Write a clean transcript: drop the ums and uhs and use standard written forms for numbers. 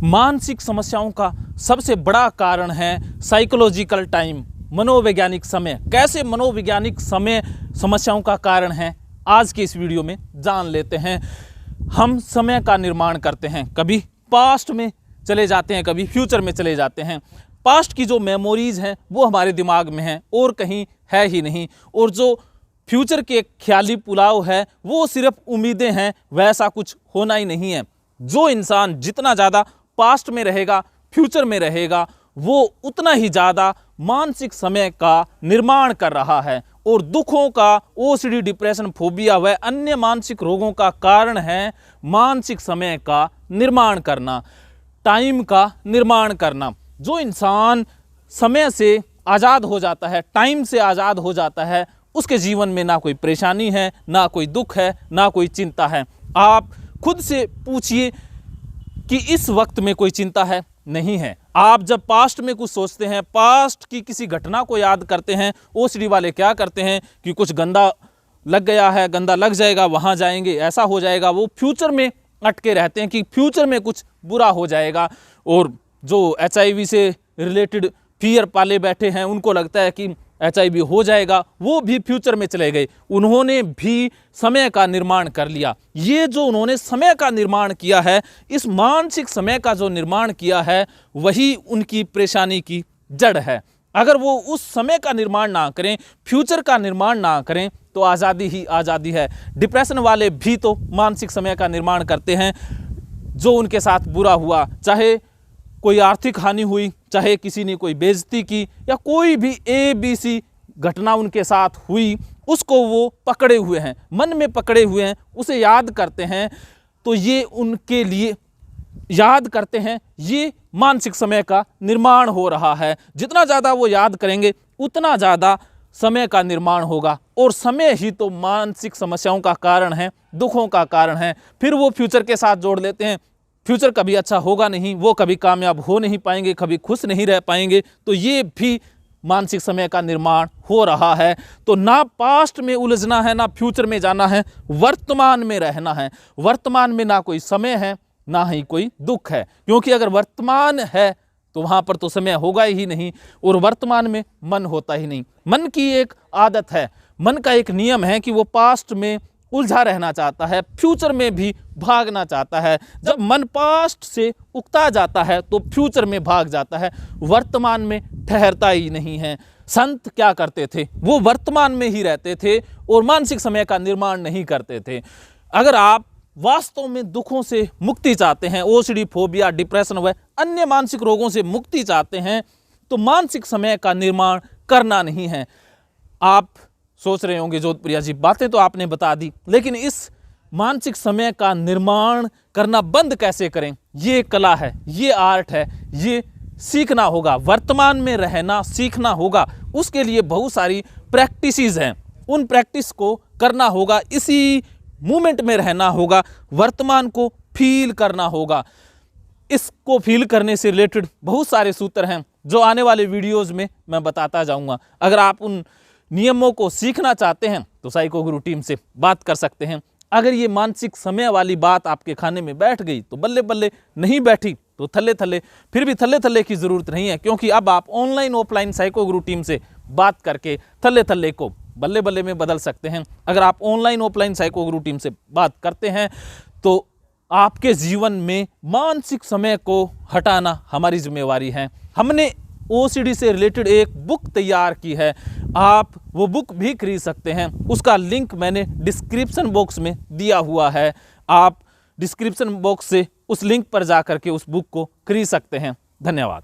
मानसिक समस्याओं का सबसे बड़ा कारण है साइकोलॉजिकल टाइम, मनोवैज्ञानिक समय। कैसे मनोवैज्ञानिक समय समस्याओं का कारण है, आज के इस वीडियो में जान लेते हैं। हम समय का निर्माण करते हैं, कभी पास्ट में चले जाते हैं, कभी फ्यूचर में चले जाते हैं। पास्ट की जो मेमोरीज हैं वो हमारे दिमाग में हैं और कहीं है ही नहीं, और जो फ्यूचर के ख्याली पुलाव है वो सिर्फ उम्मीदें हैं, वैसा कुछ होना ही नहीं है। जो इंसान जितना ज़्यादा पास्ट में रहेगा, फ्यूचर में रहेगा, वो उतना ही ज़्यादा मानसिक समय का निर्माण कर रहा है, और दुखों का, ओसीडी, डिप्रेशन, फोबिया व अन्य मानसिक रोगों का कारण है मानसिक समय का निर्माण करना, टाइम का निर्माण करना। जो इंसान समय से आज़ाद हो जाता है, टाइम से आज़ाद हो जाता है, उसके जीवन में ना कोई परेशानी है, ना कोई दुख है, ना कोई चिंता है। आप खुद से पूछिए कि इस वक्त में कोई चिंता है? नहीं है। आप जब पास्ट में कुछ सोचते हैं, पास्ट की किसी घटना को याद करते हैं, ओसीडी वाले क्या करते हैं कि कुछ गंदा लग गया है, गंदा लग जाएगा, वहाँ जाएंगे, ऐसा हो जाएगा। वो फ्यूचर में अटके रहते हैं कि फ्यूचर में कुछ बुरा हो जाएगा। और जो HIV से रिलेटेड फियर पाले बैठे हैं, उनको लगता है कि HIV हो जाएगा, वो भी फ्यूचर में चले गए। उन्होंने भी समय का निर्माण कर लिया। ये जो उन्होंने समय का निर्माण किया है, इस मानसिक समय का जो निर्माण किया है, वही उनकी परेशानी की जड़ है। अगर वो उस समय का निर्माण ना करें, फ्यूचर का निर्माण ना करें, तो आज़ादी ही आज़ादी है। डिप्रेशन वाले भी तो मानसिक समय का निर्माण करते हैं। जो उनके साथ बुरा हुआ, चाहे कोई आर्थिक हानि हुई, चाहे किसी ने कोई बेइज्जती की, या कोई भी ABC घटना उनके साथ हुई, उसको वो पकड़े हुए हैं, मन में पकड़े हुए हैं, उसे याद करते हैं। तो ये उनके लिए याद करते हैं, ये मानसिक समय का निर्माण हो रहा है। जितना ज़्यादा वो याद करेंगे, उतना ज़्यादा समय का निर्माण होगा, और समय ही तो मानसिक समस्याओं का कारण है, दुखों का कारण है। फिर वो फ्यूचर के साथ जोड़ लेते हैं, फ्यूचर कभी अच्छा होगा नहीं, वो कभी कामयाब हो नहीं पाएंगे, कभी खुश नहीं रह पाएंगे। तो ये भी मानसिक समय का निर्माण हो रहा है। तो ना पास्ट में उलझना है, ना फ्यूचर में जाना है, वर्तमान में रहना है। वर्तमान में ना कोई समय है, ना ही कोई दुख है, क्योंकि अगर वर्तमान है तो वहाँ पर तो समय होगा ही नहीं, और वर्तमान में मन होता ही नहीं। मन की एक आदत है, मन का एक नियम है कि वो पास्ट में उलझा रहना चाहता है, फ्यूचर में भी भागना चाहता है। जब मन पास्ट से उकता जाता है तो फ्यूचर में भाग जाता है, वर्तमान में ठहरता ही नहीं है। संत क्या करते थे? वो वर्तमान में ही रहते थे और मानसिक समय का निर्माण नहीं करते थे। अगर आप वास्तव में दुखों से मुक्ति चाहते हैं, ओसीडी, फोबिया, डिप्रेशन व अन्य मानसिक रोगों से मुक्ति चाहते हैं, तो मानसिक समय का निर्माण करना नहीं है। आप सोच रहे होंगे जोधपुरिया जी, बातें तो आपने बता दी, लेकिन इस मानसिक समय का निर्माण करना बंद कैसे करें? ये कला है, ये आर्ट है, ये सीखना होगा। वर्तमान में रहना सीखना होगा। उसके लिए बहुत सारी प्रैक्टिसेस हैं, उन प्रैक्टिस को करना होगा, इसी मोमेंट में रहना होगा, वर्तमान को फील करना होगा। इसको फील करने से रिलेटेड बहुत सारे सूत्र हैं जो आने वाले वीडियोस में मैं बताता जाऊंगा। अगर आप उन नियमों को सीखना चाहते हैं तो साइको गुरु टीम से बात कर सकते हैं। अगर ये मानसिक समय वाली बात आपके खाने में बैठ गई तो बल्ले बल्ले, नहीं बैठी तो थल्ले थल्ले। फिर भी थल्ले थल्ले की ज़रूरत नहीं है, क्योंकि अब आप ऑनलाइन ऑफलाइन साइको गुरु टीम से बात करके थल्ले थल्ले को बल्ले बल्ले में बदल सकते हैं। अगर आप ऑनलाइन ऑफलाइन साइको गुरु टीम से बात करते हैं तो आपके जीवन में मानसिक समय को हटाना हमारी जिम्मेवारी है। हमने OCD से रिलेटेड एक बुक तैयार की है, आप वो बुक भी खरीद सकते हैं। उसका लिंक मैंने डिस्क्रिप्शन बॉक्स में दिया हुआ है। आप डिस्क्रिप्शन बॉक्स से उस लिंक पर जा करके उस बुक को खरीद सकते हैं। धन्यवाद।